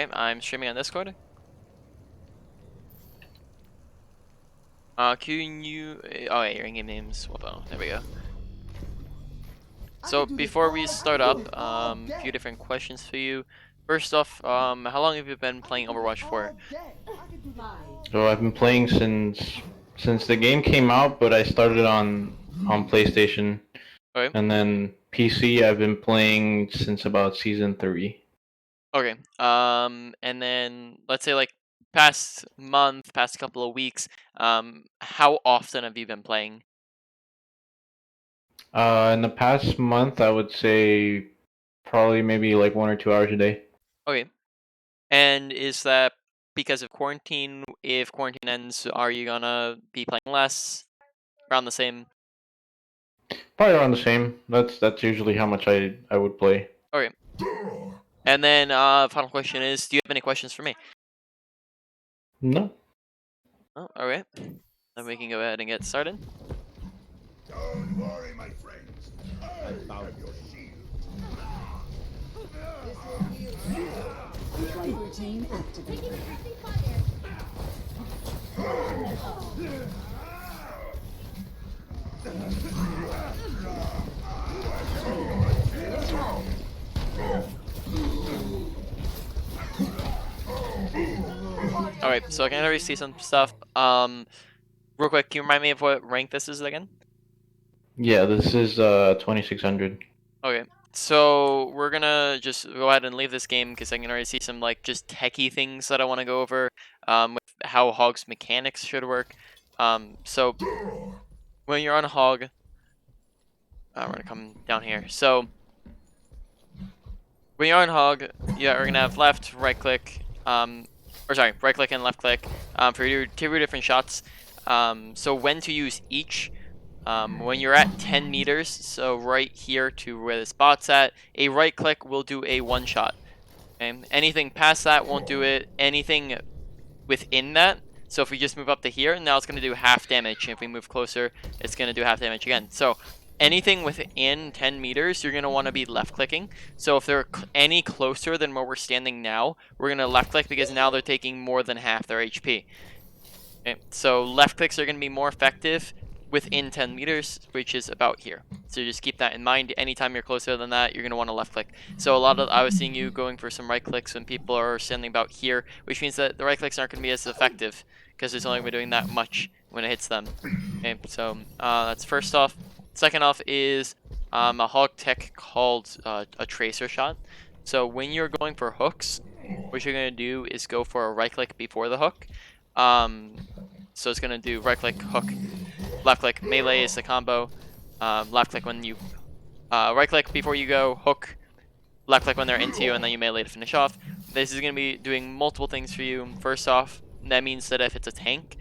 Okay, I'm streaming on Discord. Can you? Oh, yeah, your in-game name's Whoa, there we go. So before we start up, a few different questions for you. First off, how long have you been playing Overwatch for? So I've been playing since the game came out, but I started on PlayStation, Okay. and then PC. I've been playing since about season 3. Okay. And then let's say like past month, past couple of weeks, how often have you been playing? In the past month, I would say probably maybe like 1 or 2 hours a day. Okay. And is that because of quarantine? If quarantine ends, are you gonna be playing less? Around the same? Probably around the same. That's usually how much I would play. Okay. And then final question is, do you have any questions for me? No. Oh, alright. Then we can go ahead and get started. Don't worry, my friends. I found your shield. Flight routine activated. Alright, so I can already see some stuff. Real quick, can you remind me of what rank this is again? Yeah, this is 2600. Okay, so we're gonna just go ahead and leave this game because I can already see some like just techie things that I want to go over. With how Hog's mechanics should work. So when you're on Hog, we're gonna come down here. So when you're on Hog, yeah, we're gonna have left, right click, or sorry, right click and left click for your two different shots. So when to use each. When you're at 10 meters, so right here to where the spot's at, a right click will do a one shot. Okay? Anything past that won't do it. Anything within that, so if we just move up to here, now it's going to do half damage. If we move closer, it's going to do half damage again. So anything within 10 meters, you're going to want to be left clicking. So if they're any closer than where we're standing now, we're going to left click because now they're taking more than half their HP. Okay? So left clicks are going to be more effective within 10 meters, which is about here. So just keep that in mind. Anytime you're closer than that, you're going to want to left click. So I was seeing you going for some right clicks when people are standing about here, which means that the right clicks aren't going to be as effective because it's only going to be doing that much when it hits them. Okay, so that's first off. Second off is a hog tech called a tracer shot. So when you're going for hooks, what you're going to do is go for a right click before the hook. So it's going to do right click, hook, left click, melee is the combo. Left click when you right click before you go, hook, left click when they're into you, and then you melee to finish off. This is going to be doing multiple things for you. First off, that means that if it's a tank,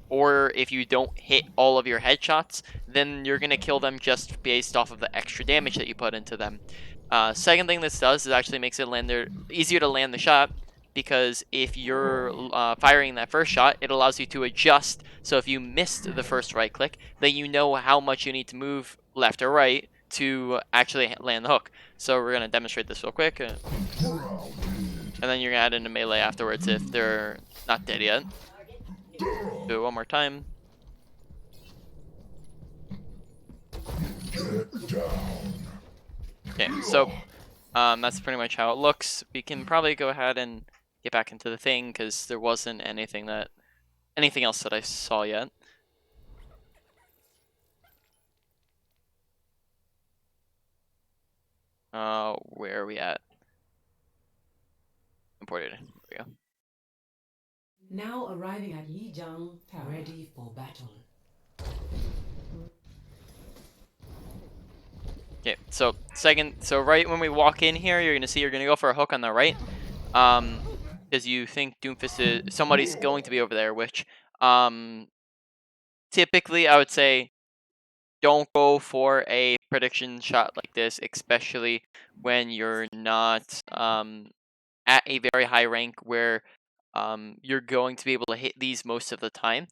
or if you don't hit all of your headshots, then you're going to kill them just based off of the extra damage that you put into them. Second thing this does is actually makes it easier to land the shot, because if you're firing that first shot, it allows you to adjust. So if you missed the first right click, then you know how much you need to move left or right to actually land the hook. So we're going to demonstrate this real quick. And then you're going to add in a melee afterwards if they're not dead yet. Do it one more time. Okay, so that's pretty much how it looks. We can probably go ahead and get back into the thing because there wasn't anything else that I saw yet. Where are we at? Imported. There we go. Now arriving at Yijiang Tower. Ready for battle. Okay, so right when we walk in here, you're gonna go for a hook on the right, because you think Doomfist somebody's going to be over there, which typically I would say don't go for a prediction shot like this, especially when you're not at a very high rank where you're going to be able to hit these most of the time.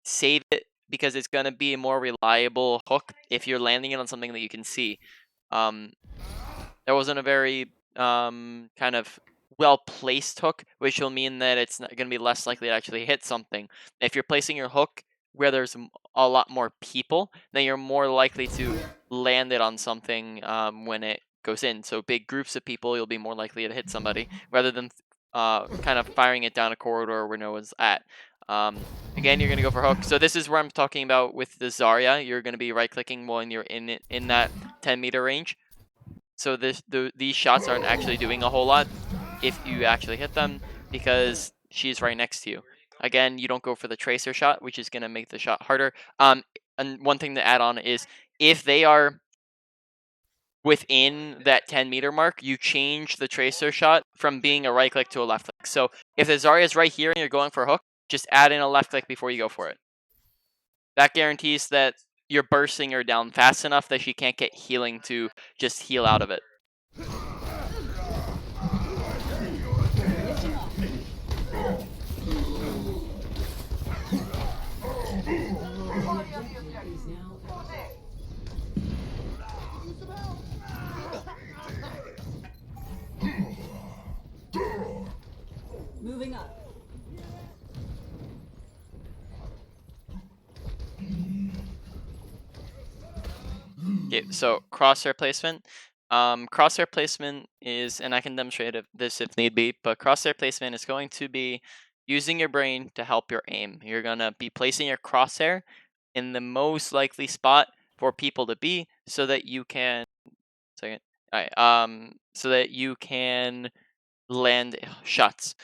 Save it because it's going to be a more reliable hook if you're landing it on something that you can see. There wasn't a very kind of well-placed hook, which will mean that it's going to be less likely to actually hit something. If you're placing your hook where there's a lot more people, then you're more likely to land it on something when it goes in. So big groups of people, you'll be more likely to hit somebody rather than kind of firing it down a corridor where no one's at. Again, you're going to go for hook. So this is where I'm talking about with the Zarya. You're going to be right-clicking when you're in that 10-meter range. So these shots aren't actually doing a whole lot if you actually hit them because she's right next to you. Again, you don't go for the tracer shot, which is going to make the shot harder. And one thing to add on is if they are within that 10-meter mark, you change the tracer shot from being a right click to a left click. So if the Zarya is right here and you're going for a hook, just add in a left click before you go for it. That guarantees that you're bursting her down fast enough that she can't get healing to just heal out of it. Is now moving up. Okay, so crosshair placement. Crosshair placement is, and I can demonstrate this if need be, but crosshair placement is going to be using your brain to help your aim. You're going to be placing your crosshair in the most likely spot for people to be so that you can, second, all right, so that you can land shots.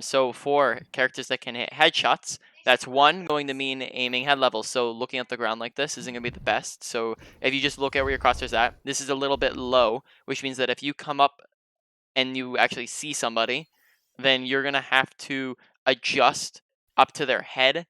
So for characters that can hit headshots, that's going to mean aiming head level. So looking at the ground like this isn't going to be the best. So if you just look at where your crosshair's at, this is a little bit low, which means that if you come up and you actually see somebody, then you're going to have to adjust up to their head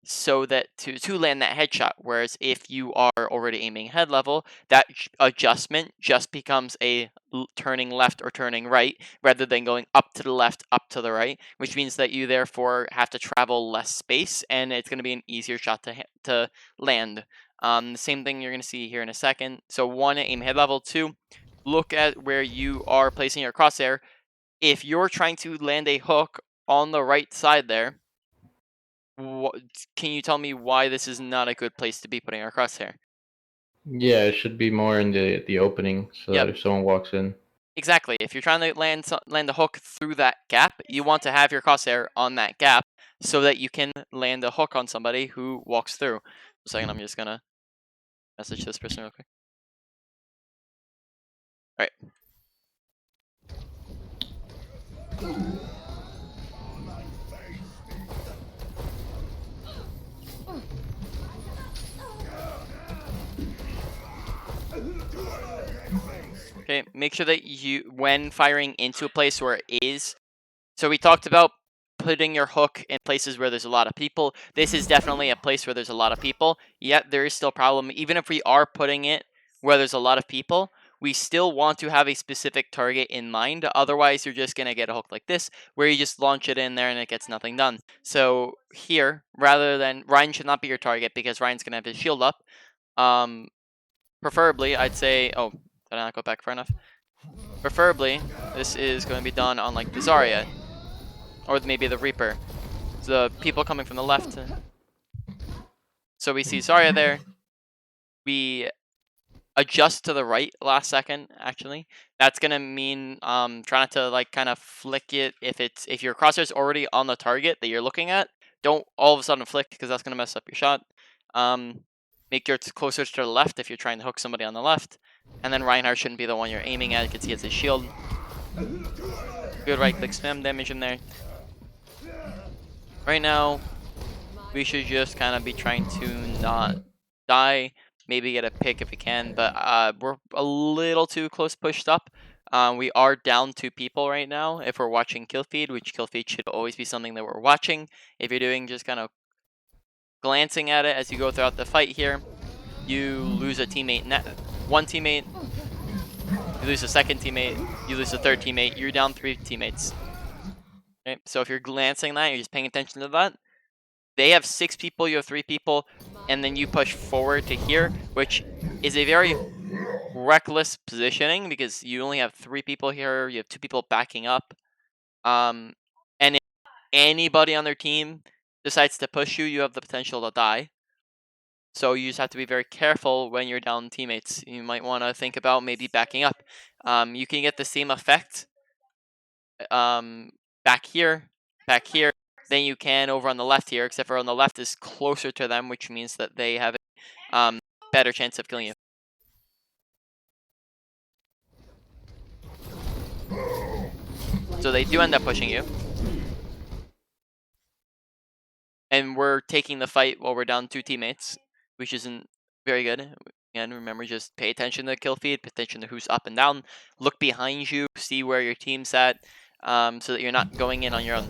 so that to land that headshot. Whereas if you are already aiming head level, that adjustment just becomes a turning left or turning right rather than going up to the left, up to the right, which means that you therefore have to travel less space and it's going to be an easier shot to land. The same thing you're going to see here in a second. So 1, aim head level. 2, look at where you are placing your crosshair. If you're trying to land a hook on the right side there, can you tell me why this is not a good place to be putting our crosshair? Yeah, it should be more in the opening so Yep. that if someone walks in. Exactly. If you're trying to land a hook through that gap, you want to have your crosshair on that gap so that you can land a hook on somebody who walks through. A second, I'm just gonna message this person real quick. All right. Okay, make sure that you, when firing into a place where it is, so we talked about putting your hook in places where there's a lot of people. This is definitely a place where there's a lot of people, yet there is still a problem. Even if we are putting it where there's a lot of people, we still want to have a specific target in mind. Otherwise, you're just going to get a hook like this, where you just launch it in there and it gets nothing done. So here, rather than, Ryan should not be your target because Ryan's going to have his shield up. Preferably, I'd say, oh, did I not go back far enough? Preferably, this is going to be done on like the Zarya, or maybe the Reaper. The people coming from the left. So we see Zarya there. We adjust to the right last second, actually. That's gonna mean try not to like kind of flick it if your crosshair's already on the target that you're looking at. Don't all of a sudden flick because that's gonna mess up your shot. Make yours closer to the left if you're trying to hook somebody on the left. And then Reinhardt shouldn't be the one you're aiming at because he has his shield. Good right click spam damage in there. Right now, we should just kind of be trying to not die. Maybe get a pick if we can, but we're a little too close pushed up. We are down 2 people right now if we're watching kill feed, which kill feed should always be something that we're watching. If you're doing just kind of glancing at it as you go throughout the fight here, you lose a teammate, one teammate, you lose a second teammate, you lose a third teammate, you're down 3 teammates. Okay? So if you're glancing that, you're just paying attention to that. They have 6 people, you have 3 people, and then you push forward to here, which is a very reckless positioning because you only have 3 people here, you have 2 people backing up. And if anybody on their team decides to push you, you have the potential to die. So you just have to be very careful when you're down teammates. You might want to think about maybe backing up. You can get the same effect back here, than you can over on the left here, except for on the left is closer to them, which means that they have a better chance of killing you. So they do end up pushing you. And we're taking the fight while we're down 2 teammates, which isn't very good. Again, remember, just pay attention to the kill feed, pay attention to who's up and down, look behind you, see where your team's at, so that you're not going in on your own.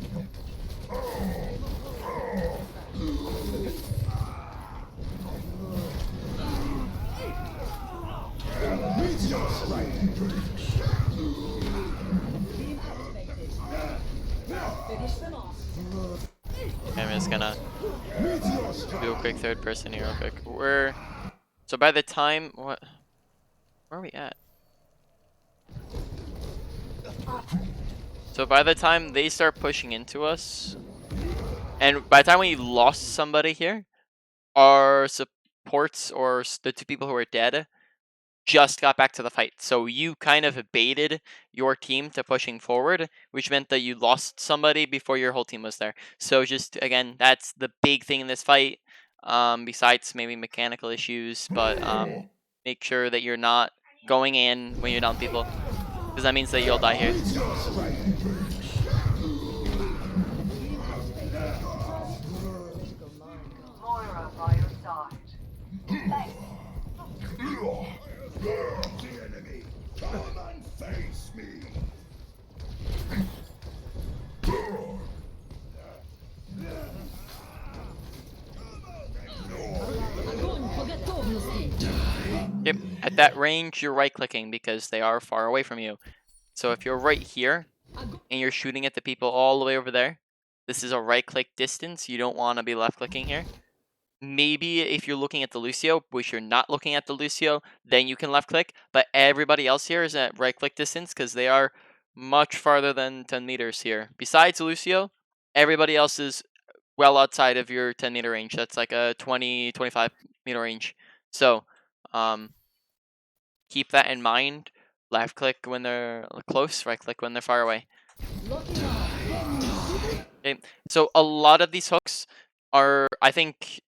I'm just gonna do a quick third person here real quick. So by the time, where are we at? So by the time they start pushing into us, and by the time we lost somebody here, our supports or the 2 people who were dead just got back to the fight. So you kind of baited your team to pushing forward, which meant that you lost somebody before your whole team was there. So just, again, that's the big thing in this fight, besides maybe mechanical issues, but make sure that you're not going in when you're down people, because that means that you'll die here. Moira by your side. The enemy, come and face me. Yep, at that range, you're right-clicking because they are far away from you. So if you're right here, and you're shooting at the people all the way over there, this is a right-click distance. You don't want to be left-clicking here. Maybe if you're looking at the Lucio, which you're not looking at the Lucio, then you can left-click. But everybody else here is at right-click distance because they are much farther than 10 meters here. Besides Lucio, everybody else is well outside of your 10-meter range. That's like a 20, 25-meter range. So keep that in mind. Left-click when they're close, right-click when they're far away. Okay, so a lot of these hooks are, I think,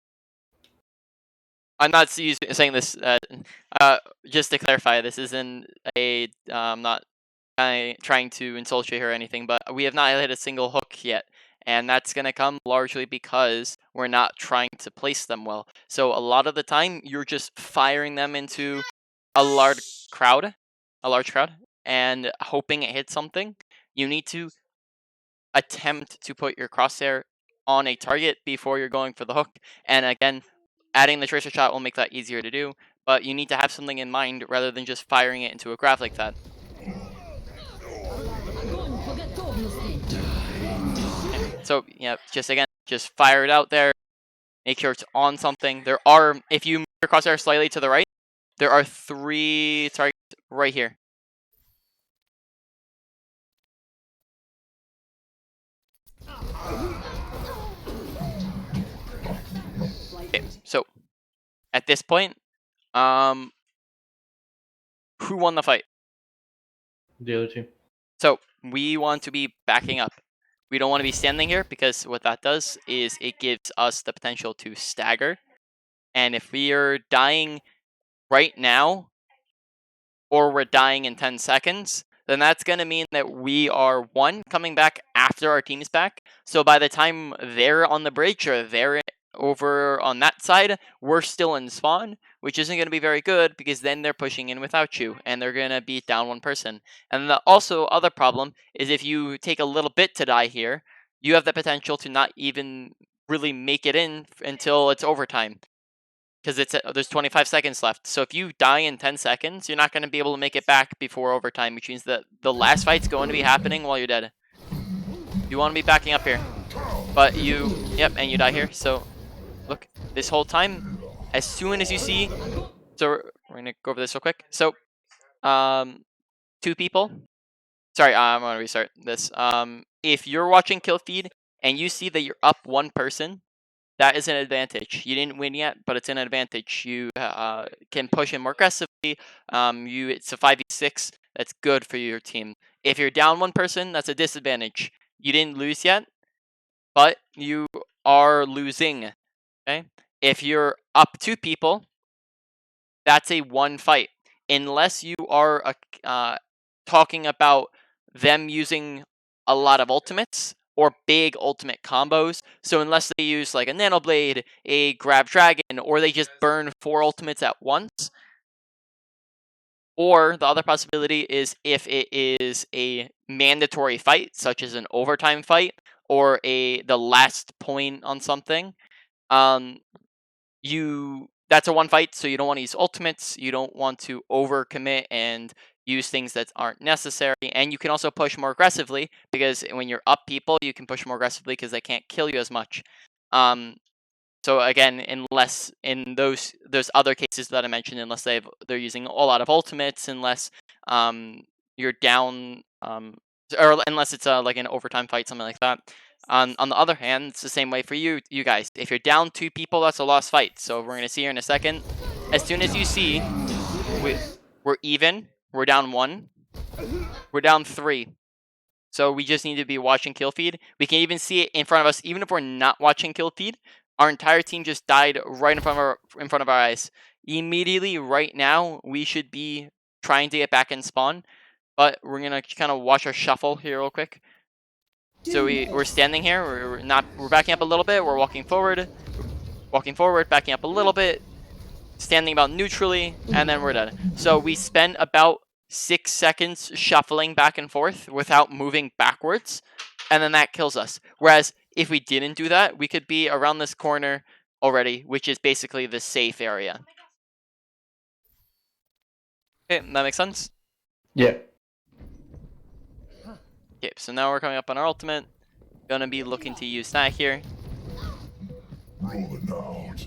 I'm not saying this, just to clarify, this isn't a, I'm not trying to insult you here or anything, but we have not hit a single hook yet. And that's going to come largely because we're not trying to place them well. So a lot of the time, you're just firing them into a large crowd, and hoping it hits something. You need to attempt to put your crosshair on a target before you're going for the hook. And again, adding the tracer shot will make that easier to do, but you need to have something in mind rather than just firing it into a graph like that. So yeah, just fire it out there. Make sure it's on something. There are, if you move your crosshair slightly to the right, there are 3 targets right here. Okay, so at this point, who won the fight? The other team. So we want to be backing up. We don't want to be standing here because what that does is it gives us the potential to stagger. And if we are dying right now, or we're dying in 10 seconds, then that's going to mean that we are, 1, coming back after our team's back. So by the time they're on the bridge or they're over on that side, we're still in spawn, which isn't going to be very good because then they're pushing in without you and they're going to beat down 1 person. And the other problem is if you take a little bit to die here, you have the potential to not even really make it in until it's overtime. Because there's 25 seconds left. So if you die in 10 seconds, you're not going to be able to make it back before overtime, which means that the last fight's going to be happening while you're dead. You want to be backing up here. But and you die here. So look, this whole time, as soon as you see, so we're going to go over this real quick. So 2 people. Sorry, I'm gonna restart this. If you're watching kill feed and you see that you're up one person, that is an advantage. You didn't win yet, but it's an advantage. You can push in more aggressively. It's a 5v6. That's good for your team. If you're down one person, that's a disadvantage. You didn't lose yet, but you are losing. Okay. If you're up two people, that's a one fight. Unless you are talking about them using a lot of ultimates or big ultimate combos. So unless they use like a Nano Blade, a Grab Dragon, or they just burn 4 ultimates at once. Or the other possibility is if it is a mandatory fight, such as an overtime fight, or the last point on something. That's a one fight, so you don't want to use ultimates. You don't want to overcommit and use things that aren't necessary. And you can also push more aggressively because when you're up people, you can push more aggressively because they can't kill you as much. So again, unless in those other cases that I mentioned, unless they're using a lot of ultimates, unless you're down, or unless it's like an overtime fight, something like that. On the other hand, it's the same way for you guys. If you're down 2 people, that's a lost fight. So we're gonna see here in a second. As soon as you see we're even, we're down 1, we're down 3. So we just need to be watching kill feed. We can even see it in front of us, even if we're not watching kill feed. Our entire team just died right in front of our eyes. Immediately, right now, we should be trying to get back in spawn, but we're gonna kind of watch our shuffle here real quick. So we're standing here. We're backing up a little bit. We're walking forward, backing up a little bit, standing about neutrally, and then we're done. So we spent about 6 seconds shuffling back and forth without moving backwards, and then that kills us. Whereas if we didn't do that, we could be around this corner already, which is basically the safe area. Okay, that makes sense? Yeah. Okay, so now we're coming up on our ultimate. Gonna be looking to use that here. Rolling out.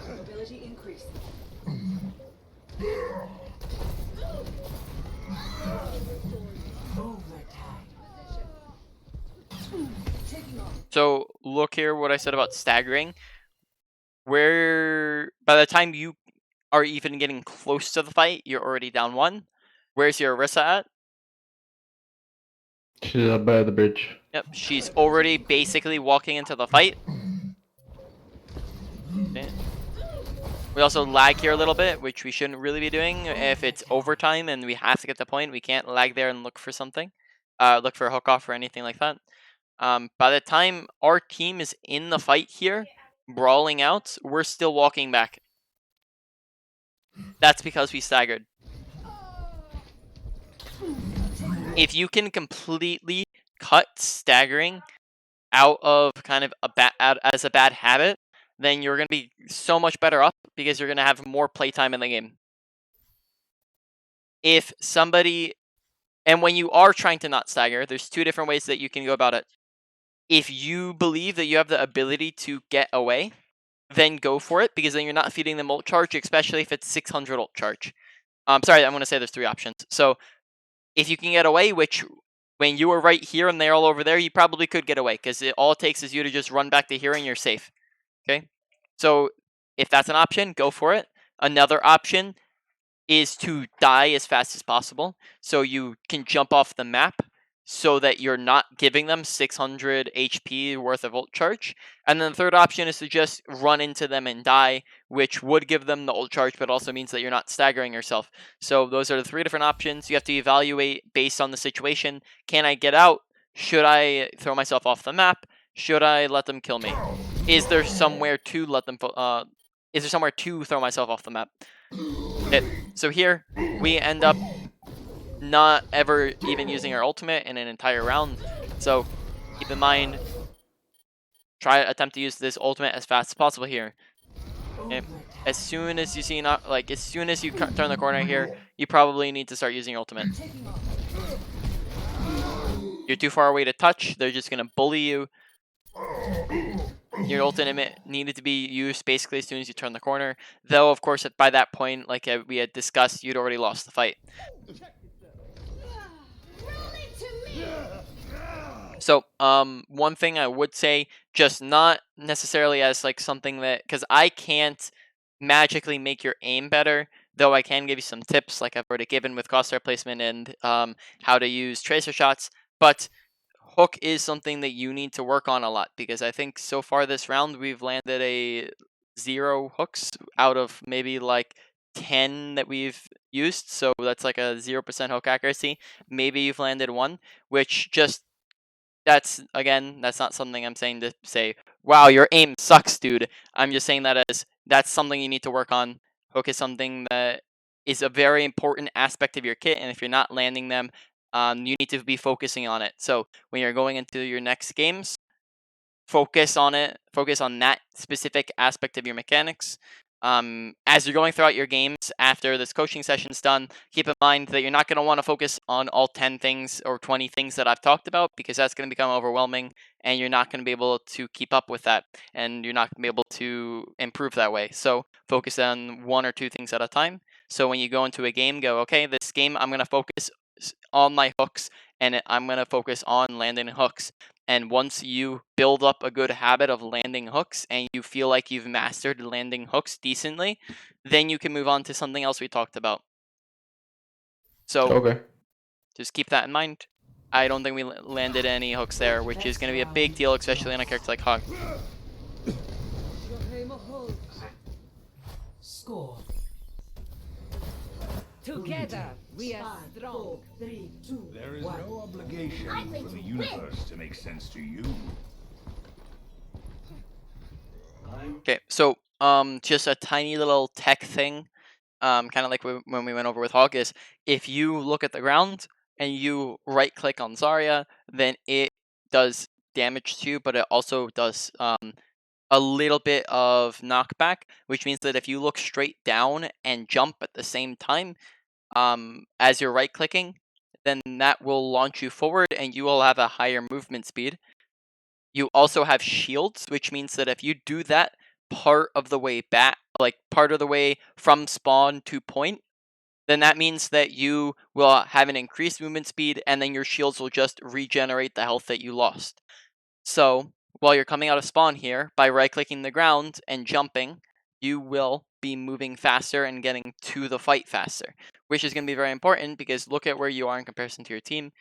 Mobility increase. So look here what I said about staggering. Where by the time you are even getting close to the fight, you're already down 1. Where's your Orisa at? She's up by the bridge. Yep, she's already basically walking into the fight. Okay. We also lag here a little bit, which we shouldn't really be doing. If it's overtime and we have to get the point, we can't lag there and look for something. Look for a hook off or anything like that. By the time our team is in the fight here, brawling out, we're still walking back. That's because we staggered. If you can completely cut staggering out of kind of as a bad habit, then you're going to be so much better off because you're going to have more playtime in the game. If somebody, and when you are trying to not stagger, there's 2 different ways that you can go about it. If you believe that you have the ability to get away, then go for it because then you're not feeding them ult charge, especially if it's 600 ult charge. Sorry, I'm going to say there's 3 options. So if you can get away, which when you were right here and they're all over there, you probably could get away because all it takes is you to just run back to here and you're safe. Okay, so if that's an option, go for it. Another option is to die as fast as possible so you can jump off the map so that you're not giving them 600 HP worth of ult charge. And then the third option is to just run into them and die, which would give them the ult charge, but also means that you're not staggering yourself. So those are the 3 different options. You have to evaluate based on the situation. Can I get out? Should I throw myself off the map? Should I let them kill me? Is there somewhere to let them? Is there somewhere to throw myself off the map? Okay, so here we end up not ever even using our ultimate in an entire round. So keep in mind, attempt to use this ultimate as fast as possible here. Okay. As soon as you see as soon as you turn the corner here, you probably need to start using your ultimate. You're too far away to touch. They're just gonna bully you. Your ultimate needed to be used basically as soon as you turn the corner. Though, of course, by that point, like we had discussed, you'd already lost the fight. So, one thing I would say, just not necessarily as like something that, because I can't magically make your aim better, though I can give you some tips, like I've already given with crosshair placement and how to use tracer shots. But hook is something that you need to work on a lot, because I think so far this round we've landed a 0 hooks out of maybe like 10 that we've used. So that's like a 0% hook accuracy. Maybe you've landed 1, which just that's not something I'm saying to say, wow, your aim sucks, dude. I'm just saying that as that's something you need to work on. Hook is something that is a very important aspect of your kit, and if you're not landing them, you need to be focusing on it. So when you're going into your next games, focus on it. Focus on that specific aspect of your mechanics. As you're going throughout your games after this coaching session's done, keep in mind that you're not going to want to focus on all 10 things or 20 things that I've talked about, because that's going to become overwhelming and you're not going to be able to keep up with that, and you're not going to be able to improve that way. So focus on 1 or 2 things at a time. So when you go into a game, go, okay, this game I'm going to focus on my hooks, and I'm going to focus on landing hooks. And once you build up a good habit of landing hooks and you feel like you've mastered landing hooks decently, then you can move on to something else we talked about. So Okay. just keep that in mind. I don't think we landed any hooks there, which is going to be a big deal, especially on a character like Hog. Score. Together, we are strong. 4, 3, 2, There is 1. no obligation for the universe to make sense to you. Okay, so just a tiny little tech thing, kind of like when we went over with Hog, is if you look at the ground and you right click on Zarya, then it does damage to you, but it also does a little bit of knockback, which means that if you look straight down and jump at the same time, as you're right clicking, then that will launch you forward and you will have a higher movement speed. You also have shields, which means that if you do that part of the way back, like part of the way from spawn to point, then that means that you will have an increased movement speed, and then your shields will just regenerate the health that you lost. So while you're coming out of spawn here, by right-clicking the ground and jumping, you will be moving faster and getting to the fight faster, which is going to be very important, because look at where you are in comparison to your team,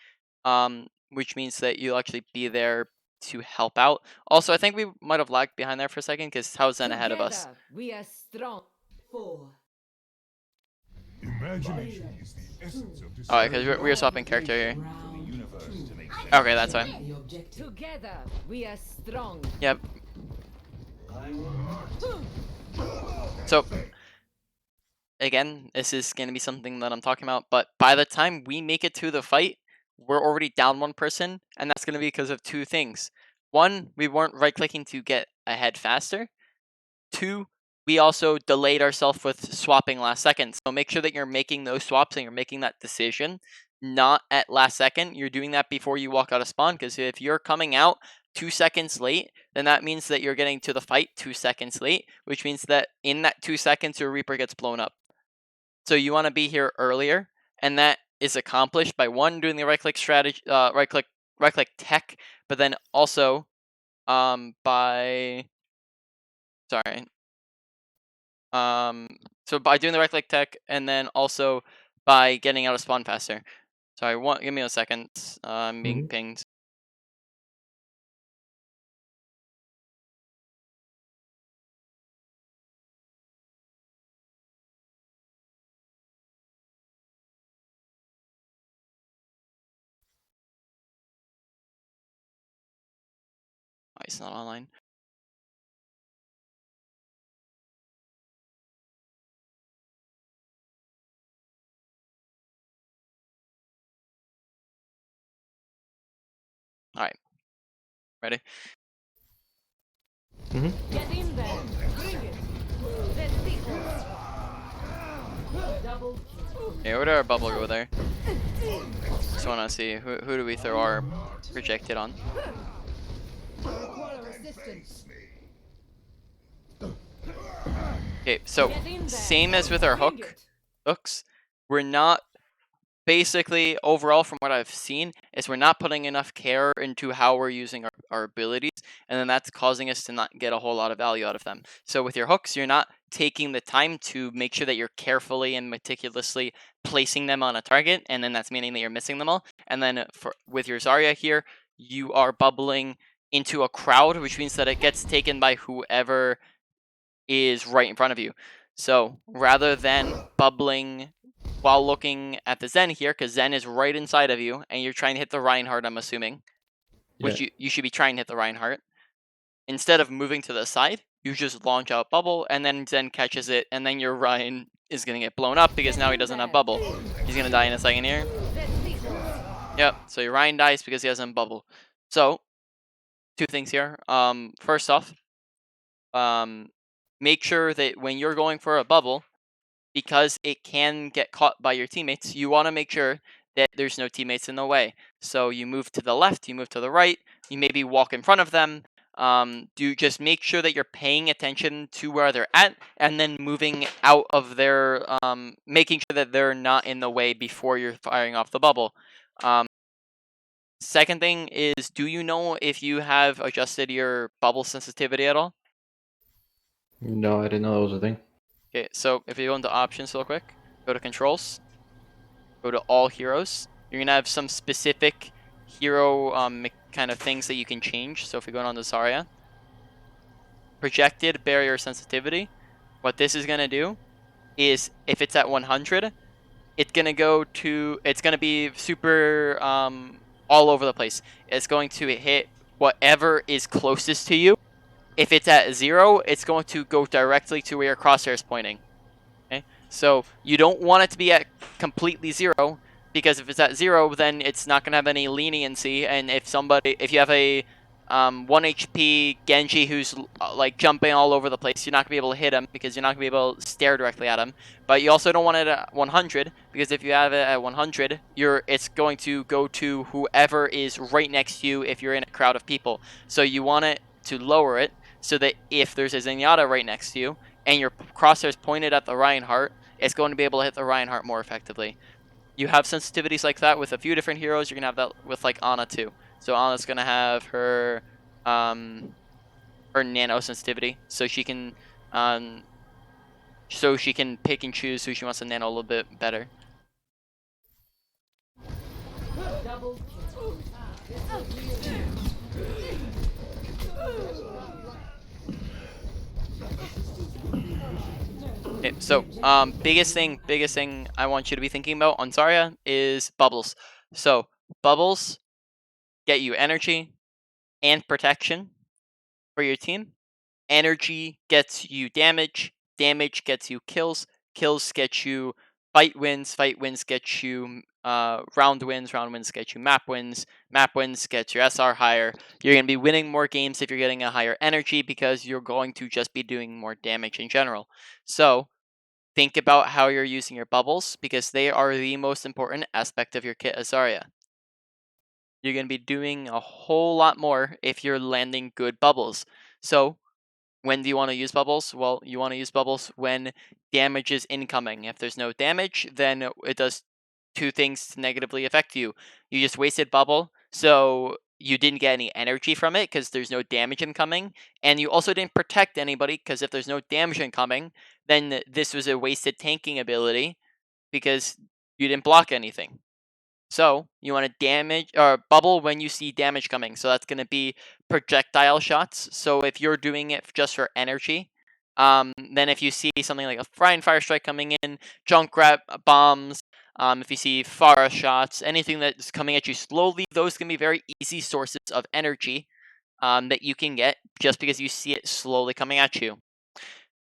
which means that you'll actually be there to help out. Also, I think we might have lagged behind there for a second, because Tao's then ahead of us. Together, we are strong. 4. Imagination is the essence of Alright, because we were swapping character here. Round universe 2. to make sense. Okay, that's fine. The objective. Together, we are strong. Yep. So, again, this is going to be something that I'm talking about, but by the time we make it to the fight, we're already down 1 person, and that's going to be because of 2 things. 1, we weren't right-clicking to get ahead faster. 2, we also delayed ourselves with swapping last second. So make sure that you're making those swaps and you're making that decision not at last second. You're doing that before you walk out of spawn, because if you're coming out 2 seconds late, then that means that you're getting to the fight 2 seconds late, which means that in that 2 seconds your Reaper gets blown up. So you want to be here earlier, and that is accomplished by 1, doing the right click strategy, right click tech, but then also by so by doing the right click tech, and then also by getting out of spawn faster. Sorry, give me a second. I'm being pinged. Oh, he's not online. All right, ready? Get in there. Bring it. Let's see. Double kill. Yeah, where did our bubble go there? Just want to see who do we throw our projected on. Require assistance. Okay, so Get in there. same as with our Bring hook. it. Hooks, we're not basically, overall, from what I've seen, is we're not putting enough care into how we're using our abilities, and then that's causing us to not get a whole lot of value out of them. So with your hooks, you're not taking the time to make sure that you're carefully and meticulously placing them on a target, and then that's meaning that you're missing them all. And then with your Zarya here, you are bubbling into a crowd, which means that it gets taken by whoever is right in front of you. So rather than bubbling while looking at the Zen here, because Zen is right inside of you, and you're trying to hit the Reinhardt, I'm assuming, which Yeah. you should be trying to hit the Reinhardt. Instead of moving to the side, you just launch out bubble, and then Zen catches it, and then your Ryan is going to get blown up because now he doesn't have bubble. He's going to die in a second here. Yep, so your Ryan dies because he doesn't bubble. So, two things here. First off, make sure that when you're going for a bubble, because it can get caught by your teammates, you want to make sure that there's no teammates in the way. So you move to the left, you move to the right, you maybe walk in front of them. Do just make sure that you're paying attention to where they're at, and then moving out of their, making sure that they're not in the way before you're firing off the bubble. Second thing is, do you know if you have adjusted your bubble sensitivity at all? No, I didn't know that was a thing. Okay, so if you go into options real quick, go to controls, go to all heroes. You're gonna have some specific hero kind of things that you can change. So if we go on to Zarya, projected barrier sensitivity, what this is gonna do is if it's at 100, it's gonna be super all over the place. It's going to hit whatever is closest to you. If it's at 0, it's going to go directly to where your crosshair is pointing. Okay, so you don't want it to be at completely 0, because if it's at 0, then it's not gonna have any leniency. And if you have a 1 HP Genji who's like jumping all over the place, you're not gonna be able to hit him because you're not gonna be able to stare directly at him. But you also don't want it at 100, because if you have it at 100, it's going to go to whoever is right next to you if you're in a crowd of people. So you want it to lower it so that if there's a Zenyatta right next to you, and your crosshairs pointed at the Reinhardt, it's going to be able to hit the Reinhardt more effectively. You have sensitivities like that with a few different heroes. You're going to have that with like Ana too. So Ana's going to have her nano sensitivity, so she can pick and choose who she wants to nano a little bit better. Double kill. Okay, so biggest thing I want you to be thinking about on Zarya is bubbles. So bubbles get you energy and protection for your team. Energy gets you damage. Damage gets you kills. Kills get you fight wins. Fight wins get you round wins. Round wins get you map wins. Map wins get your SR higher. You're going to be winning more games if you're getting a higher energy, because you're going to just be doing more damage in general. So think about how you're using your bubbles, because they are the most important aspect of your kit as Zarya. You're going to be doing a whole lot more if you're landing good bubbles. So when do you want to use bubbles? Well, you want to use bubbles when damage is incoming. If there's no damage, then it does two things to negatively affect you. You just wasted bubble, so you didn't get any energy from it because there's no damage incoming, and you also didn't protect anybody, because if there's no damage incoming, then this was a wasted tanking ability because you didn't block anything. So you want to damage or bubble when you see damage coming. So that's going to be projectile shots. So if you're doing it just for energy, then if you see something like a fire strike coming in, junk grab bombs, if you see Pharah shots, anything that's coming at you slowly, those can be very easy sources of energy that you can get just because you see it slowly coming at you.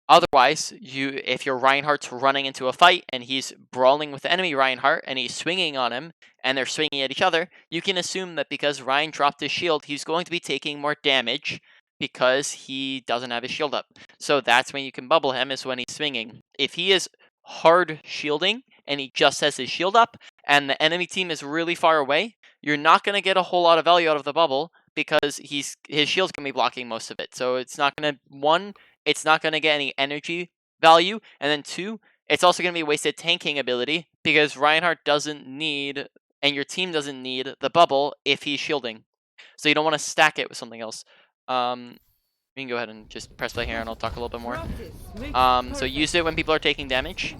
Otherwise, if your Reinhardt's running into a fight and he's brawling with the enemy Reinhardt and he's swinging on him and they're swinging at each other, you can assume that because Ryan dropped his shield, he's going to be taking more damage because he doesn't have his shield up. So that's when you can bubble him, is when he's swinging. If he is hard shielding and he just has his shield up and the enemy team is really far away, you're not going to get a whole lot of value out of the bubble because his shield's going to be blocking most of it. So it's not going to, it's not going to get any energy value, and then 2, it's also going to be wasted tanking ability because Reinhardt doesn't need, and your team doesn't need the bubble if he's shielding. So you don't want to stack it with something else. We can go ahead and just press play here, and I'll talk a little bit more. Practice makes So use perfect. it when people are taking damage.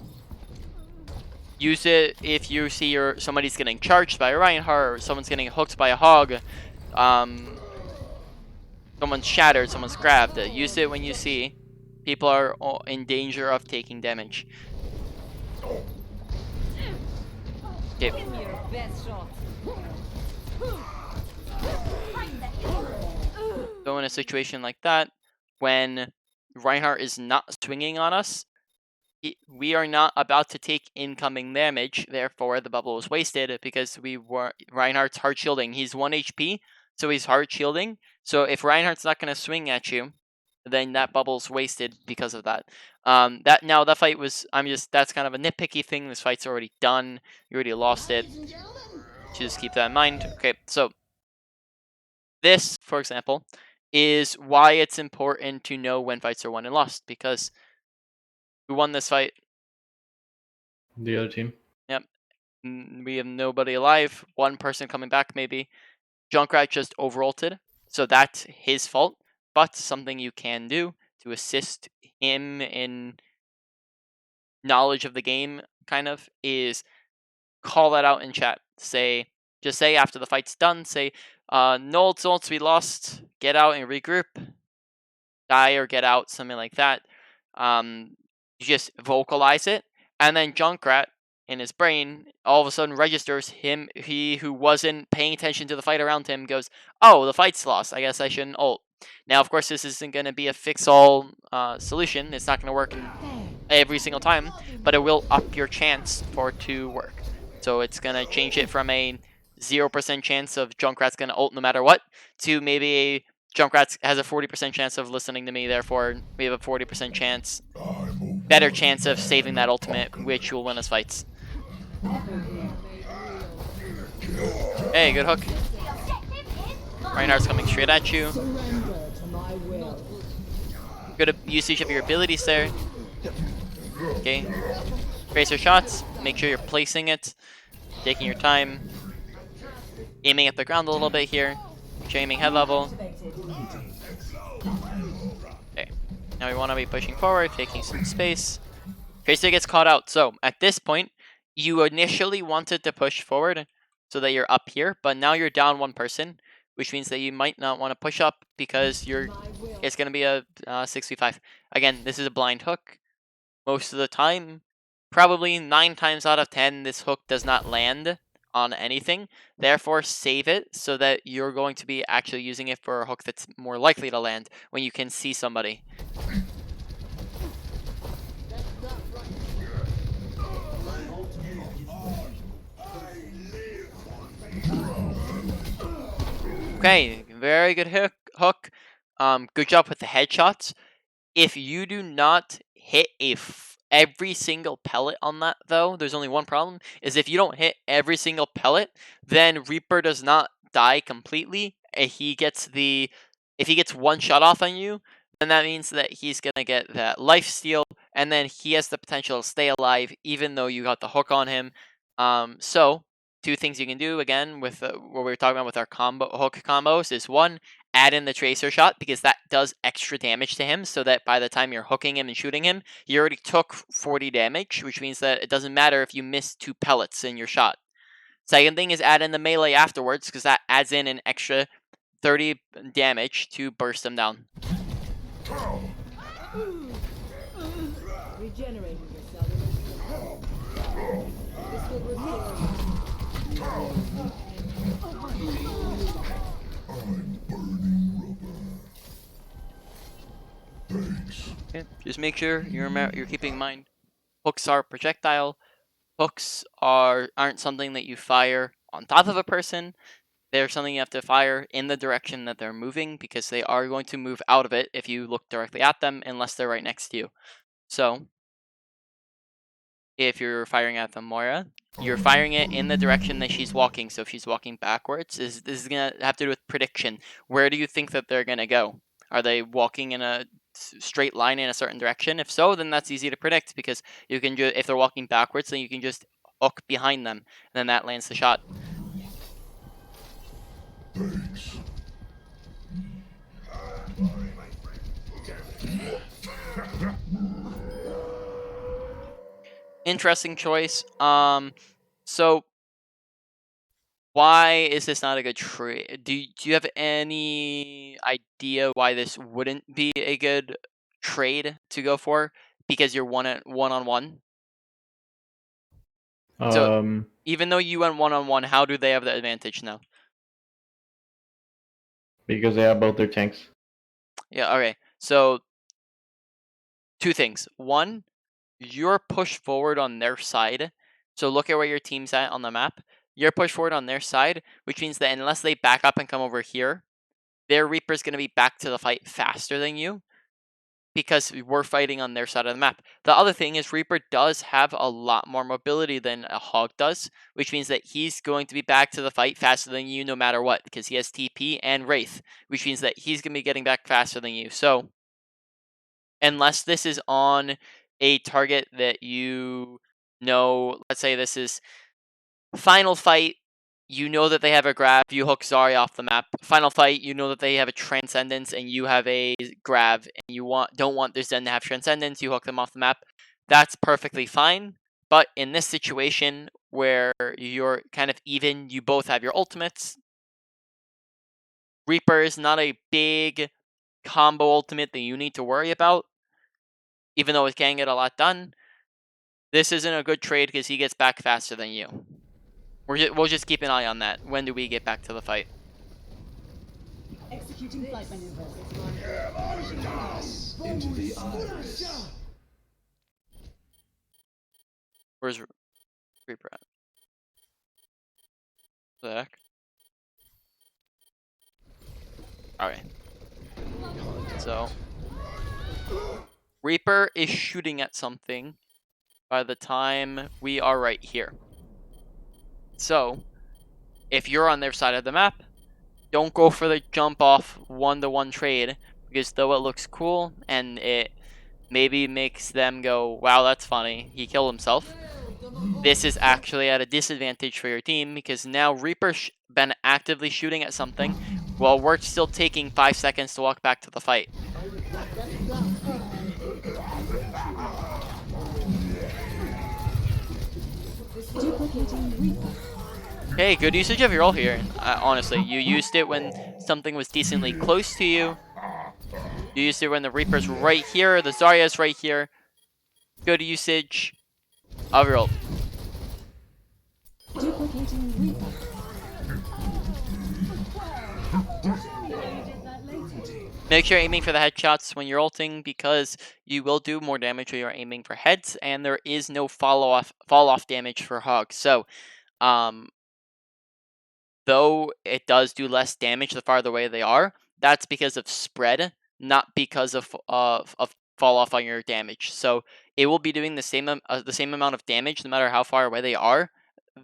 Use it if you see somebody's getting charged by a Reinhardt, or someone's getting hooked by a hog. Someone's shattered, someone's grabbed. Use it when you see people are in danger of taking damage. Okay. Give me your best shot. So in a situation like that, when Reinhardt is not swinging on us, we are not about to take incoming damage. Therefore, the bubble was wasted because Reinhardt's hard shielding. He's 1 HP, so he's hard shielding. So if Reinhardt's not going to swing at you, then that bubble's wasted because of that. That fight was. That's kind of a nitpicky thing. This fight's already done. You already lost it. Just keep that in mind. Okay, so this, for example, is why it's important to know when fights are won and lost, because who won this fight? The other team. Yep. We have nobody alive. One person coming back, maybe. Junkrat just overulted, so that's his fault. But something you can do to assist him in knowledge of the game, kind of, is call that out in chat. Just say after the fight's done, say, no ults, we lost. Get out and regroup. Die or get out, something like that. You just vocalize it, and then Junkrat in his brain all of a sudden registers he who wasn't paying attention to the fight around him goes, oh, the fight's lost, I guess I shouldn't ult. Now, of course, this isn't going to be a fix-all solution. It's not going to work every single time, but it will up your chance for it to work. So it's going to change it from a 0% chance of Junkrat's going to ult no matter what to maybe a Junkrat has a 40% chance of listening to me, therefore we have a 40% chance, better chance of saving that ultimate, which will win us fights. Hey, good hook. Reinhardt's coming straight at you. Good usage of your abilities there. Okay. Tracer shots. Make sure you're placing it. Taking your time. Aiming at the ground a little bit here. Aiming head level. Okay. Now we want to be pushing forward, taking some space. Tracer gets caught out. So at this point, you initially wanted to push forward so that you're up here, but now you're down one person, which means that you might not want to push up because it's going to be a 6v5. Again, this is a blind hook. Most of the time, probably 9 times out of 10, this hook does not land on anything. Therefore, save it so that you're going to be actually using it for a hook that's more likely to land when you can see somebody. Okay, very good hook. Good job with the headshots. If you do not hit every single pellet on that, though, there's only one problem, is if you don't hit every single pellet, then Reaper does not die completely. If he gets one shot off on you, then that means that he's going to get that life steal, and then he has the potential to stay alive even though you got the hook on him. So, 2 things you can do, again, with what we were talking about with our hook combos, is 1, add in the tracer shot, because that does extra damage to him, so that by the time you're hooking him and shooting him, you already took 40 damage, which means that it doesn't matter if you miss 2 pellets in your shot. Second thing is add in the melee afterwards, because that adds in an extra 30 damage to burst them down. Regenerating yourself. This will restore you. Thanks. Okay. Just make sure you're keeping in mind, hooks are projectile. Hooks aren't something that you fire on top of a person. They're something you have to fire in the direction that they're moving, because they are going to move out of it if you look directly at them, unless they're right next to you. So, if you're firing at the Moira, you're firing it in the direction that she's walking. So if she's walking backwards, this is going to have to do with prediction. Where do you think that they're going to go? Are they walking in a straight line in a certain direction? If so, then that's easy to predict, because you can if they're walking backwards, then you can just hook behind them, and then that lands the shot. Thanks. Don't worry, my friend. Interesting choice. So why is this not a good trade? Do you have any idea why this wouldn't be a good trade to go for? Because you're one on one. So even though you went one on one, how do they have the advantage now? Because they have both their tanks. Yeah. Okay. So two things. One, you're pushed forward on their side. So look at where your team's at on the map. You're pushed forward on their side, which means that unless they back up and come over here, their Reaper's going to be back to the fight faster than you because we're fighting on their side of the map. The other thing is Reaper does have a lot more mobility than a Hog does, which means that he's going to be back to the fight faster than you no matter what because he has TP and Wraith, which means that he's going to be getting back faster than you. So unless this is on a target that you know, let's say this is final fight, you know that they have a grab, you hook Zarya off the map. Final fight, you know that they have a Transcendence and you have a grab, and you don't want their Zen to have Transcendence, you hook them off the map. That's perfectly fine. But in this situation where you're kind of even, you both have your ultimates. Reaper is not a big combo ultimate that you need to worry about, even though it can get a lot done. This isn't a good trade because he gets back faster than you. We'll just keep an eye on that. When do we get back to the fight? Executing flight maneuvers. Into the iris. Where's Reaper at? The heck? Okay. So Reaper is shooting at something by the time we are right here. So if you're on their side of the map, don't go for the jump off 1-to-1 trade, because though it looks cool and it maybe makes them go, wow, that's funny, he killed himself, this is actually at a disadvantage for your team because now Reaper's been actively shooting at something while we're still taking 5 seconds to walk back to the fight. Okay, good usage of your ult here. Honestly, you used it when something was decently close to you. You used it when the Reaper's right here, the Zarya's right here. Good usage of your ult. Make sure you're aiming for the headshots when you're ulting because you will do more damage when you're aiming for heads, and there is no fall off damage for Hog. So, though it does do less damage the farther away they are, that's because of spread, not because of fall off on your damage. So it will be doing the same amount of damage no matter how far away they are,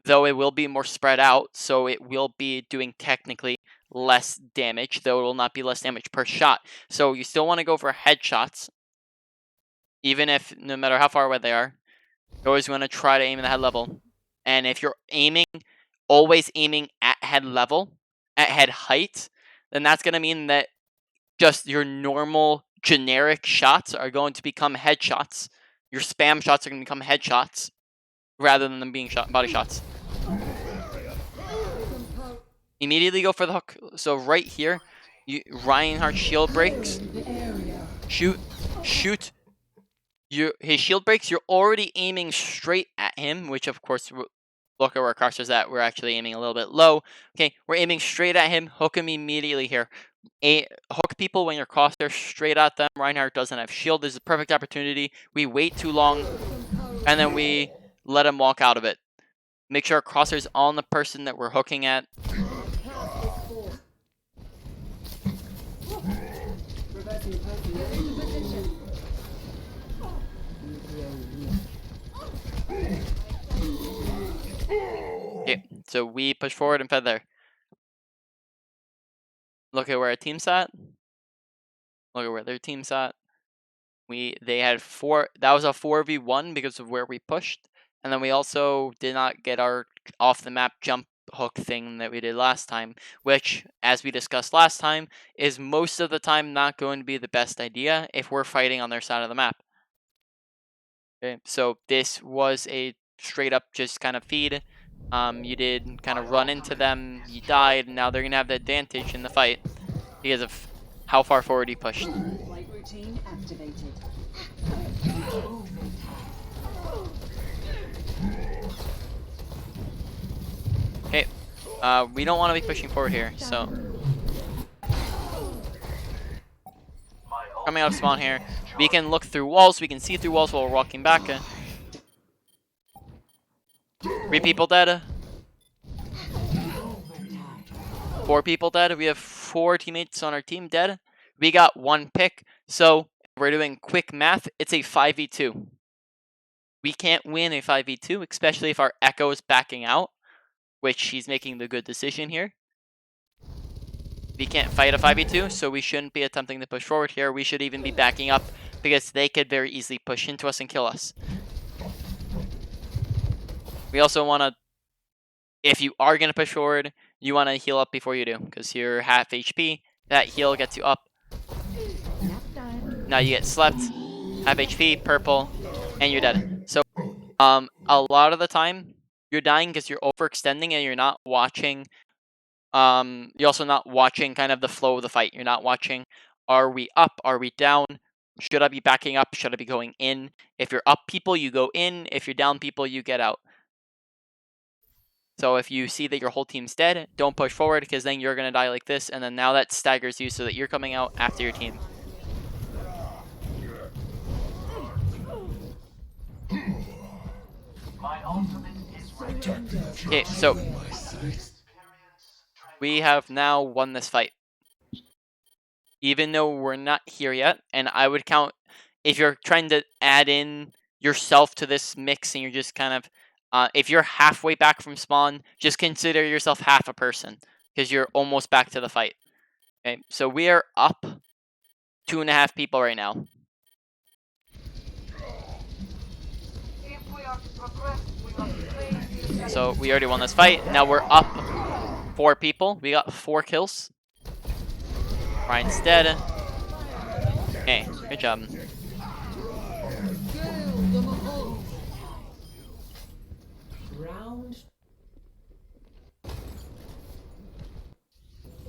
though it will be more spread out. So it will be doing technically less damage, though it will not be less damage per shot. So you still want to go for headshots, even if no matter how far away they are. You always want to try to aim at the head level. And if you're always aiming at head level, at head height, then that's going to mean that just your normal generic shots are going to become headshots. Your spam shots are going to become headshots rather than them being body shots. Immediately go for the hook. So right here, Reinhardt shield breaks. Shoot. His shield breaks. You're already aiming straight at him, which of course, look at where Carcer's at. We're actually aiming a little bit low. Okay, we're aiming straight at him. Hook him immediately here. Hook people when you're Carcer straight at them. Reinhardt doesn't have shield. This is a perfect opportunity. We wait too long, and then we let him walk out of it. Make sure our Carcer's on the person that we're hooking at. Okay, so we push forward and fed there. Look at where our team's at. Look at where their team's at. They had 4. That was a 4v1 because of where we pushed, And then we also did not get our off the map jump hook thing that we did last time, which, as we discussed last time, is most of the time not going to be the best idea if we're fighting on their side of the map. Okay, so this was a straight up just kind of feed. You did kind of run into them, you died, and now they're gonna have the advantage in the fight because of how far forward you pushed. Flight routine activated. Okay, we don't want to be pushing forward here, so coming out of spawn here, we can look through walls, we can see through walls while we're walking back. 3 people dead. 4 people dead. We have 4 teammates on our team dead. We got 1 pick, so if we're doing quick math, it's a 5v2. We can't win a 5v2, especially if our Echo is backing out, which he's making the good decision here. We can't fight a 5v2, so we shouldn't be attempting to push forward here. We should even be backing up because they could very easily push into us and kill us. We also want to, if you are going to push forward, you want to heal up before you do, because you're half HP. That heal gets you up. Now you get slept, half HP, purple, and you're dead. So a lot of the time, you're dying because you're overextending and you're not watching. You're also not watching kind of the flow of the fight. You're not watching, are we up? Are we down? Should I be backing up? Should I be going in? If you're up people, you go in. If you're down people, you get out. So if you see that your whole team's dead, don't push forward because then you're going to die like this. And then now that staggers you so that you're coming out after your team. Okay, so we have now won this fight. Even though we're not here yet, and I would count, if you're trying to add in yourself to this mix and you're just kind of, if you're halfway back from spawn, just consider yourself half a person because you're almost back to the fight. Okay, so we are up 2.5 people right now. So we already won this fight. Now we're up 4 people. We got 4 kills. Ryan's dead. Okay, good job.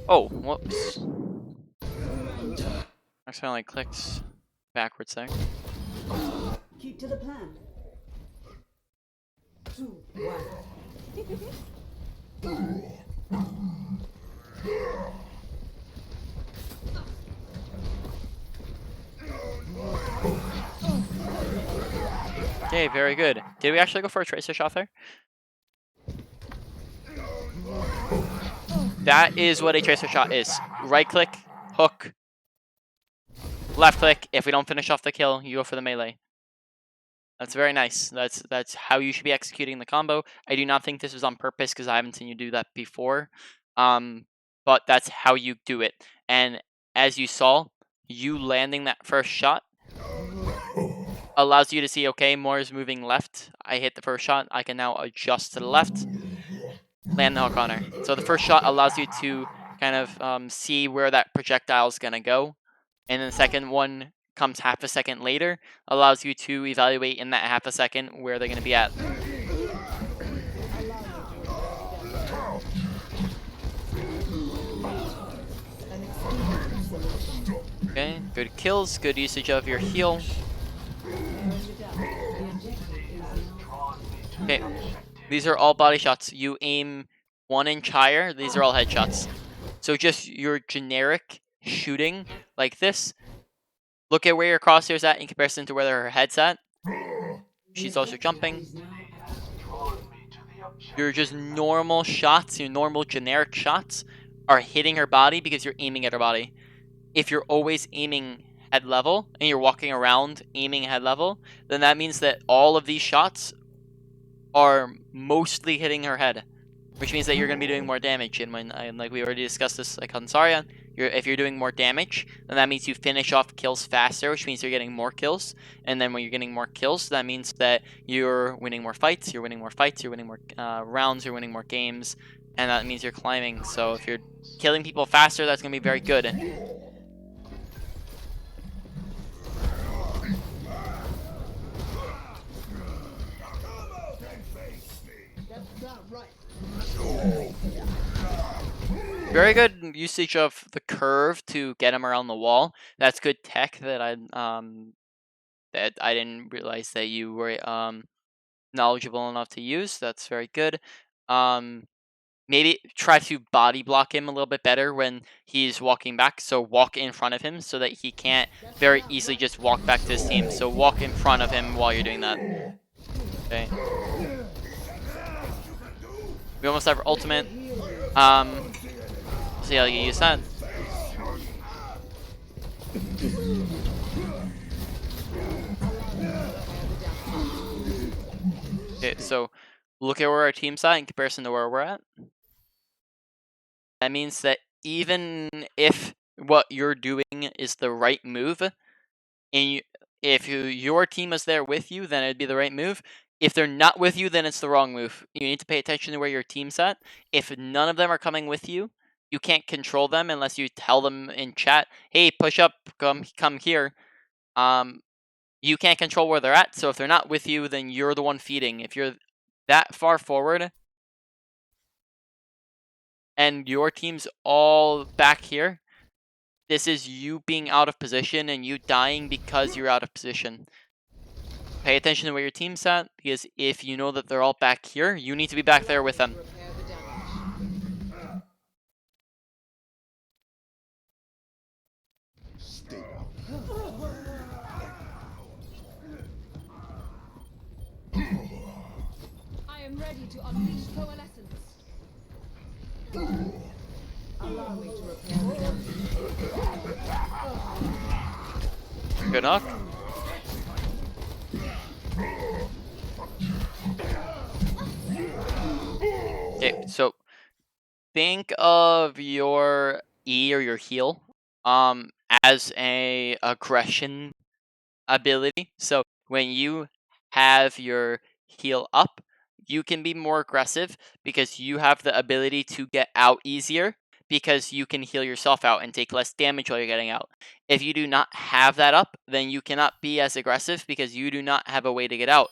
Oh, whoops. I accidentally clicked backwards there. Keep to the plan. 2, 1. Okay, very good. Did we actually go for a tracer shot there? That is what a tracer shot is. Right click, hook, left click. If we don't finish off the kill, you go for the melee. That's very nice. That's how you should be executing the combo. I do not think this was on purpose because I haven't seen you do that before. But that's how you do it. And as you saw, you landing that first shot allows you to see, okay, more is moving left. I hit the first shot. I can now adjust to the left, land the hook on her. So the first shot allows you to kind of see where that projectile is going to go. And then the second one comes half a second later, allows you to evaluate in that half a second where they're going to be at. Okay, good kills, good usage of your heal. Okay, these are all body shots. You aim 1 inch higher, these are all headshots. So just your generic shooting like this. Look at where your crosshair's at in comparison to where her head's at. She's also jumping. Your just normal shots, your normal generic shots are hitting her body because you're aiming at her body. If you're always aiming head level and you're walking around aiming head level, then that means that all of these shots are mostly hitting her head, which means that you're going to be doing more damage. And when, like we already discussed this, like on Zarya, if you're doing more damage, then that means you finish off kills faster, which means you're getting more kills. And then when you're getting more kills, that means that you're winning more fights, you're winning more rounds, you're winning more games, and that means you're climbing. So if you're killing people faster, that's going to be very good. Very good usage of the curve to get him around the wall. That's good tech that I didn't realize that you were knowledgeable enough to use. That's very good. Maybe try to body block him a little bit better when he's walking back. So walk in front of him so that he can't very easily just walk back to his team. So walk in front of him while you're doing that. Okay. We almost have our ultimate. See how you use that. Okay, so look at where our team's at in comparison to where we're at. That means that even if what you're doing is the right move, and if your team is there with you, then it'd be the right move. If they're not with you, then it's the wrong move. You need to pay attention to where your team's at. If none of them are coming with you, you can't control them unless you tell them in chat, hey, push up, come here. You can't control where they're at, so if they're not with you, then you're the one feeding. If you're that far forward, and your team's all back here, this is you being out of position and you dying because you're out of position. Pay attention to where your team's at, because if you know that they're all back here, you need to be back there with them. I am ready to unleash coalescence. Allow me to repair the damage. Good knock. Okay, so think of your E or your heal as a aggression ability. So when you have your heal up, you can be more aggressive because you have the ability to get out easier because you can heal yourself out and take less damage while you're getting out. If you do not have that up, then you cannot be as aggressive because you do not have a way to get out.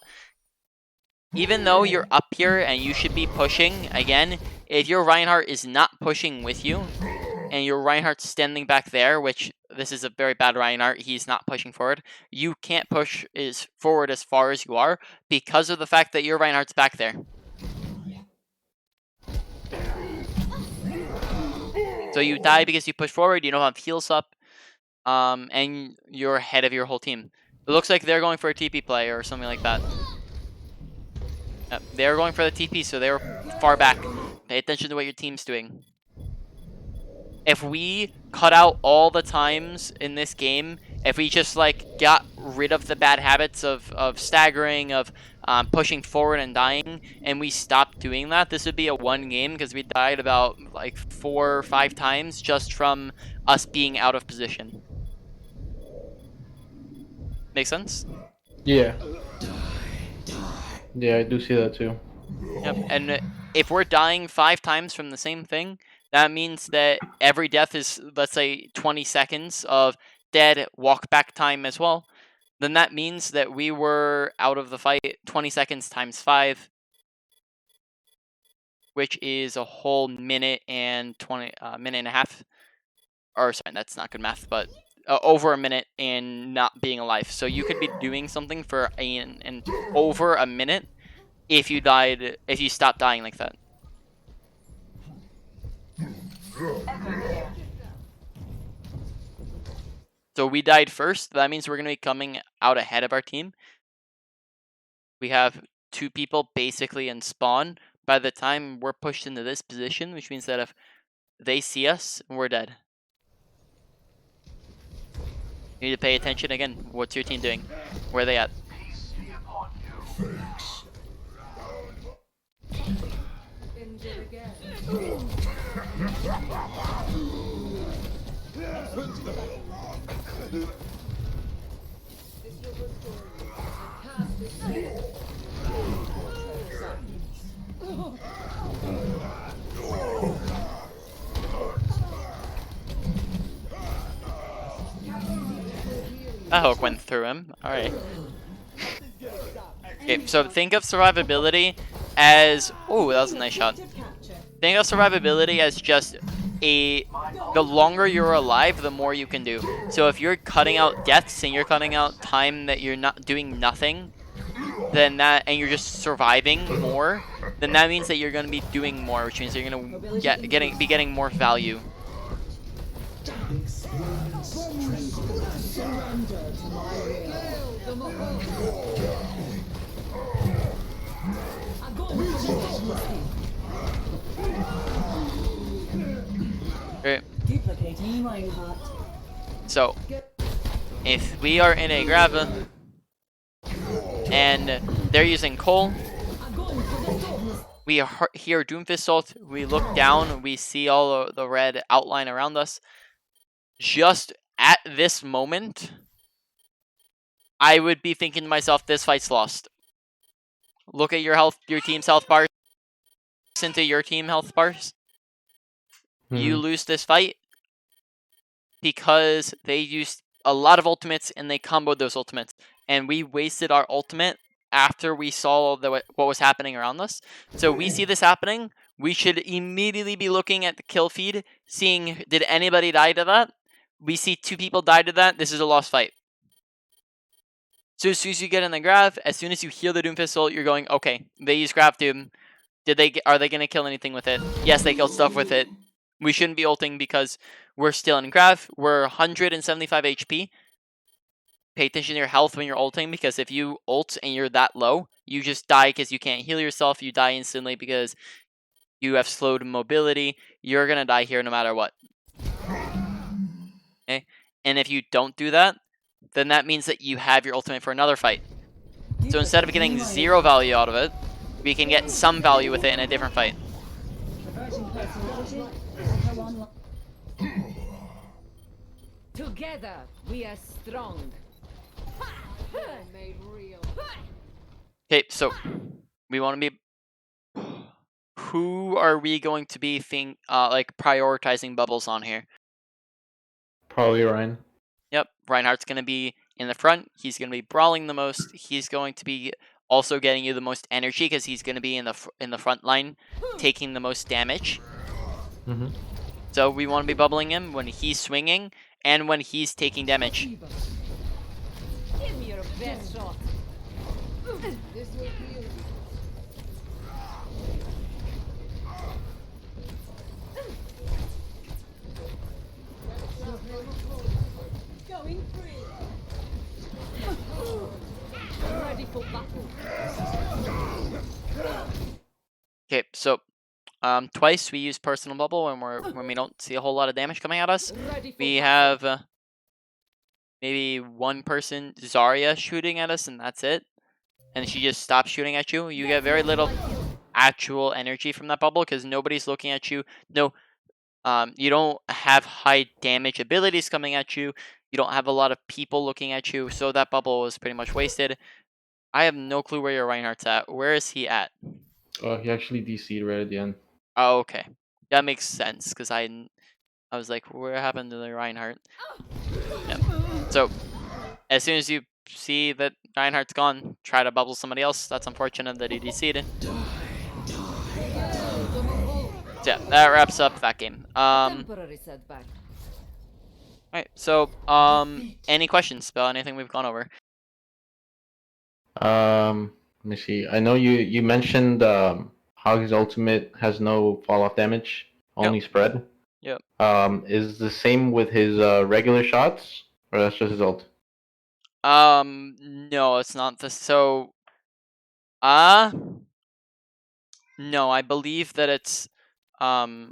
Even though you're up here and you should be pushing, again, if your Reinhardt is not pushing with you, and your Reinhardt's standing back there, which this is a very bad Reinhardt, he's not pushing forward, you can't push forward as far as you are because of the fact that your Reinhardt's back there. So you die because you push forward, you don't have heals up, and you're ahead of your whole team. It looks like they're going for a TP play or something like that. They're going for the TP, so they're far back. Pay attention to what your team's doing. If we cut out all the times in this game, if we just like got rid of the bad habits of staggering, of pushing forward and dying, and we stopped doing that, this would be a 1 game because we died about like 4 or 5 times just from us being out of position. Make sense? Yeah. Yeah, I do see that too. Yep. And if we're dying 5 times from the same thing, that means that every death is, let's say, 20 seconds of dead walk back time as well. Then that means that we were out of the fight 20 seconds times 5, which is a whole minute and 20 minute and a half. Or sorry, that's not good math, but over a minute and not being alive. So you could be doing something for over a minute if you stopped dying like that. So we died first. That means we're going to be coming out ahead of our team. We have 2 people basically in spawn by the time we're pushed into this position, which means that if they see us, we're dead. You need to pay attention again. What's your team doing? Where are they at? That hook went through him. Alright. Okay, so think of survivability as... Oh, that was a nice shot. Think of survivability as just the longer you're alive, the more you can do. So if you're cutting out deaths and you're cutting out time that you're not doing nothing, then and you're just surviving more, then that means that you're going to be doing more, which means you're going to be getting more value. Okay. Duplicating Reinhardt. So, if we are in a grab and they're using Cole, we hear Doomfist ult, we look down, we see all the red outline around us. Just at this moment, I would be thinking to myself, this fight's lost. Look at your team's health bars, into your team health bars. You lose this fight because they used a lot of ultimates and they comboed those ultimates. And we wasted our ultimate after we saw what was happening around us. So we see this happening. We should immediately be looking at the kill feed, seeing did anybody die to that. We see 2 people die to that. This is a lost fight. So as soon as you get in the graph, as soon as you heal the Doomfist ult, you're going, okay, they use Graph Doom. Are they going to kill anything with it? Yes, they killed stuff with it. We shouldn't be ulting because we're still in graph. We're 175 HP. Pay attention to your health when you're ulting, because if you ult and you're that low, you just die because you can't heal yourself. You die instantly because you have slowed mobility. You're going to die here no matter what. Okay? And if you don't do that, then that means that you have your ultimate for another fight. So instead of getting 0 value out of it, we can get some value with it in a different fight. Together we are strong. Made real. Okay, so we want to be. Who are we going to be prioritizing bubbles on here? Probably Ryan. Yep, Reinhardt's going to be in the front. He's going to be brawling the most. He's going to be also getting you the most energy because he's going to be in the front line, taking the most damage. Mm-hmm. So we want to be bubbling him when he's swinging and when he's taking damage. Give me your best shot. This will heal you. Going free. Ready for battle. Okay, so twice we use personal bubble when we don't see a whole lot of damage coming at us. We have maybe one person, Zarya, shooting at us, and that's it. And she just stops shooting at you. You get very little actual energy from that bubble because nobody's looking at you. No, you don't have high damage abilities coming at you. You don't have a lot of people looking at you, so that bubble was pretty much wasted. I have no clue where your Reinhardt's at. Where is he at? He actually DC'd right at the end. Oh, okay. That makes sense, because I was like, where happened to the Reinhardt? Yep. So, as soon as you see that Reinhardt's gone, try to bubble somebody else. That's unfortunate that he DC'd. So yeah, that wraps up that game. Temporary setback. Alright, so, any questions about anything we've gone over? Let me see. I know you mentioned how his ultimate has no fall-off damage, only spread. Yep. Is the same with his regular shots, or that's just his ult? No, it's not so, no, I believe that it's, that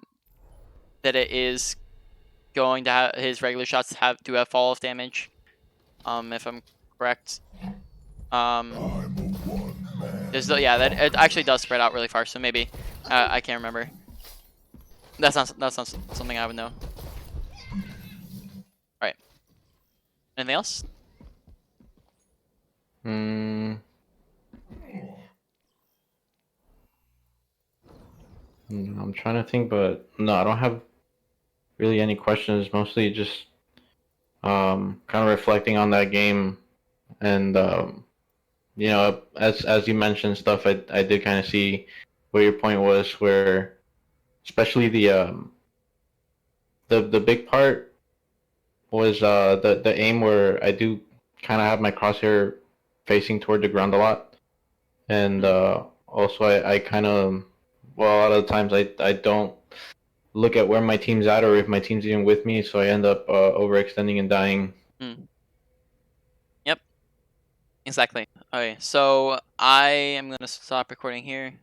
it is going to have, his regular shots do have fall-off damage, if I'm correct. Yeah, that it actually does spread out really far, so maybe, I can't remember. That's not something I would know. Anything else? Hmm. I'm trying to think, but no, I don't have really any questions. Mostly just kind of reflecting on that game, and you know, as you mentioned stuff, I did kind of see what your point was, where especially the big part was the aim where I do kind of have my crosshair facing toward the ground a lot, and also I kind of, well, a lot of the times I don't look at where my team's at or if my team's even with me, so I end up overextending and dying. Mm. Yep. Exactly. Okay, so I am gonna stop recording here.